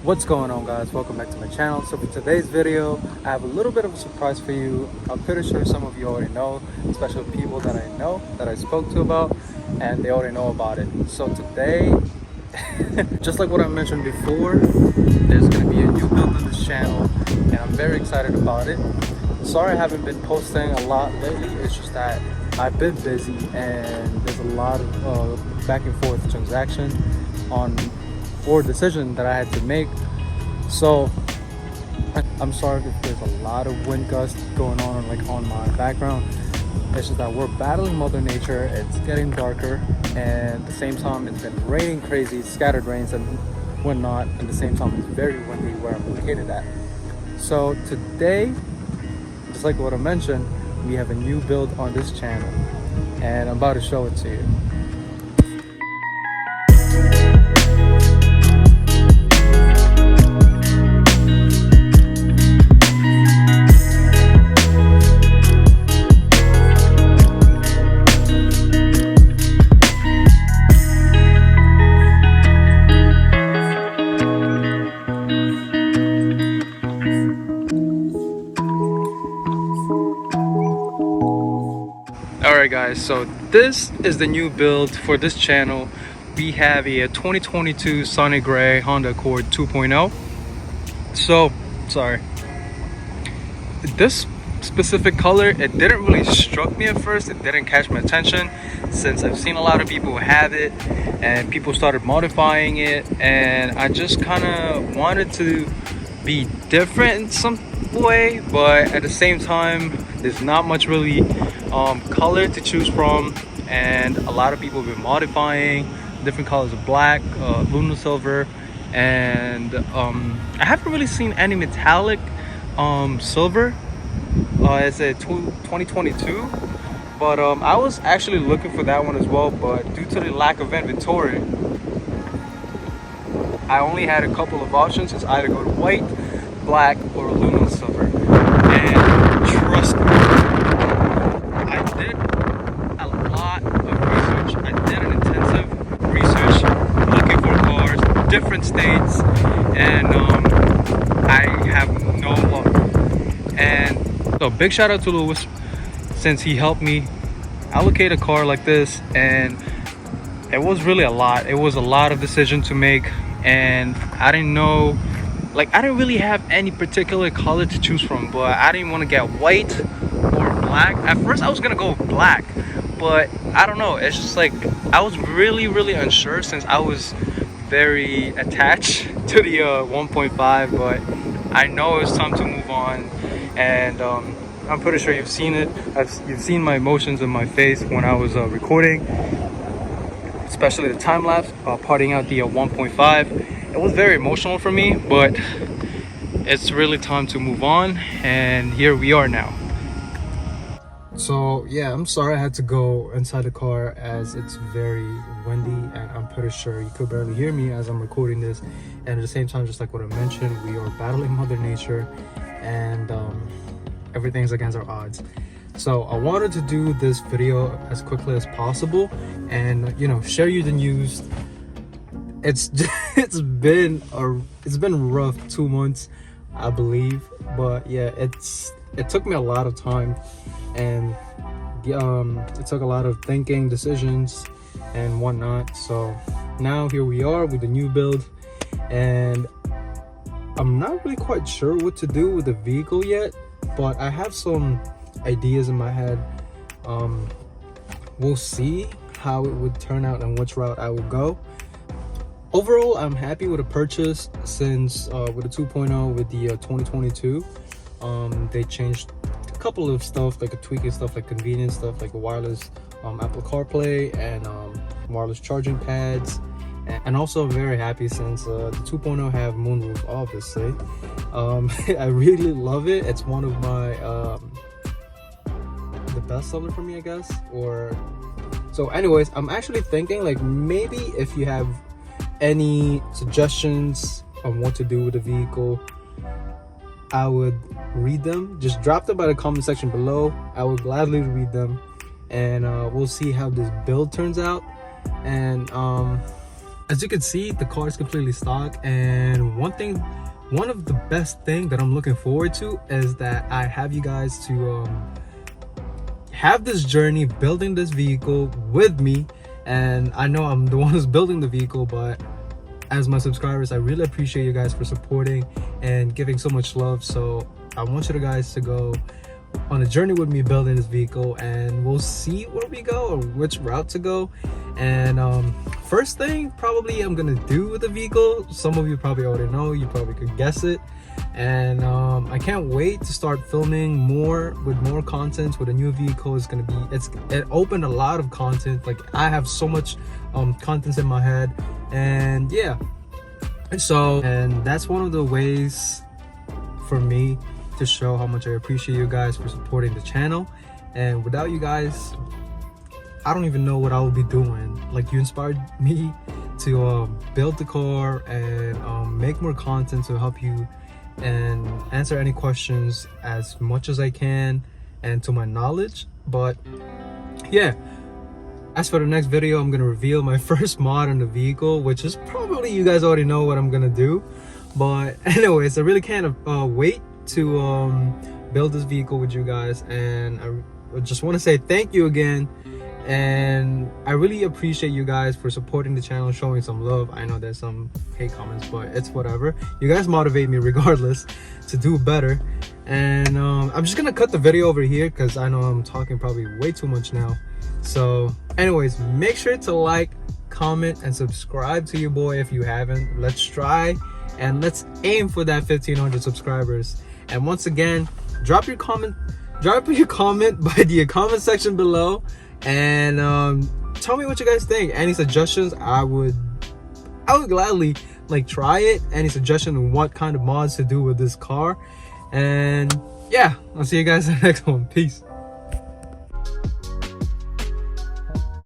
What's going on, guys? Welcome back to my channel. So for today's video, I have a little bit of a surprise for you. I'm pretty sure some of you already know, especially people that I know, that I spoke to about, and they already know about it. So today, just like what I mentioned before, there's going to be a new build on this channel, and I'm very excited about it. Sorry I haven't been posting a lot lately. It's just that I've been busy and there's a lot of back and forth transaction on or decision that I had to make. So I'm sorry if there's a lot of wind gusts going on on my background. It's just that we're battling Mother Nature. It's getting darker, and at the same time it's been raining crazy, scattered rains and whatnot. At the same time it's very windy where I'm located at. So today, just like what I mentioned, we have a new build on this channel and I'm about to show it to you. Alright guys, so this is the new build for this channel. We have a 2022 Sonic Gray Honda Accord 2.0. So, sorry. This specific color, it didn't really struck me at first. It didn't catch my attention since I've seen a lot of people have it and people started modifying it, and I just kind of wanted to be different in some way, but at the same time there's not much really color to choose from, and a lot of people have been modifying different colors of black, lunar silver, and I haven't really seen any metallic silver. It's a 2022, but I was actually looking for that one as well, but due to the lack of inventory, I only had a couple of options. It's either go to white, black, or lunar silver. And trust me, I did a lot of research. I did an intensive research looking for cars, different states, and I have no luck. And so big shout out to Lewis, since he helped me allocate a car like this, and it was really a lot. It was a lot of decision to make, and I didn't know, I didn't really have any particular color to choose from, but I didn't want to get white or black. At first I was gonna go black, but I don't know, it's just I was really unsure since I was very attached to the 1.5, but I know it's time to move on, and I'm pretty sure you've seen it. You've seen my emotions in my face when I was recording, especially the time-lapse parting out the 1.5. It was very emotional for me, but it's really time to move on, and here we are now. So yeah, I'm sorry I had to go inside the car as it's very windy, and I'm pretty sure you could barely hear me as I'm recording this. And at the same time, just like what I mentioned, we are battling Mother Nature, and everything's against our odds. So I wanted to do this video as quickly as possible and share you the news. It's been rough 2 months, I believe, but yeah, it took me a lot of time, and it took a lot of thinking, decisions and whatnot. So now here we are with the new build, and I'm not really quite sure what to do with the vehicle yet, but I have some ideas in my head. We'll see how it would turn out and which route I will go. Overall, I'm happy with the purchase, since with the 2.0, with the 2022, they changed a couple of stuff, tweaking stuff, convenience stuff, like a wireless Apple CarPlay and wireless charging pads. And also I'm very happy since the 2.0 have moonroof, obviously. I really love it. It's one of my the best seller for me, I guess. So anyways, I'm actually thinking maybe if you have any suggestions on what to do with the vehicle, I would read them. Just drop them by the comment section below. I would gladly read them, and we'll see how this build turns out. And As you can see, the car is completely stock, and one of the best thing that I'm looking forward to is that I have you guys to have this journey building this vehicle with me. And I know I'm the one who's building the vehicle, but as my subscribers, I really appreciate you guys for supporting and giving so much love. So I want you guys to go on a journey with me building this vehicle, and we'll see where we go or which route to go. And first thing probably I'm gonna do with the vehicle, some of you probably already know, you probably could guess it, and I can't wait to start filming more content with a new vehicle. It's gonna be, it opened a lot of content. Like, I have so much content in my head, and yeah, and that's one of the ways for me to show how much I appreciate you guys for supporting the channel. And without you guys, I don't even know what I would be doing. Like, you inspired me to build the car and make more content to help you and answer any questions as much as I can and to my knowledge. But yeah, as for the next video, I'm gonna reveal my first mod on the vehicle, which is probably, you guys already know what I'm gonna do. But anyways, I really can't wait to build this vehicle with you guys, and I just want to say thank you again. And I really appreciate you guys for supporting the channel, showing some love. I know there's some hate comments, but it's whatever. You guys motivate me regardless to do better. And I'm just gonna cut the video over here because I know I'm talking probably way too much now. So anyways, make sure to like, comment, and subscribe to your boy if you haven't. Let's try and let's aim for that 1,500 subscribers. And once again, drop your comment by the comment section below, and tell me what you guys think. Any suggestions, I would gladly like try it. Any suggestion on what kind of mods to do with this car. And yeah, I'll see you guys in the next one. Peace.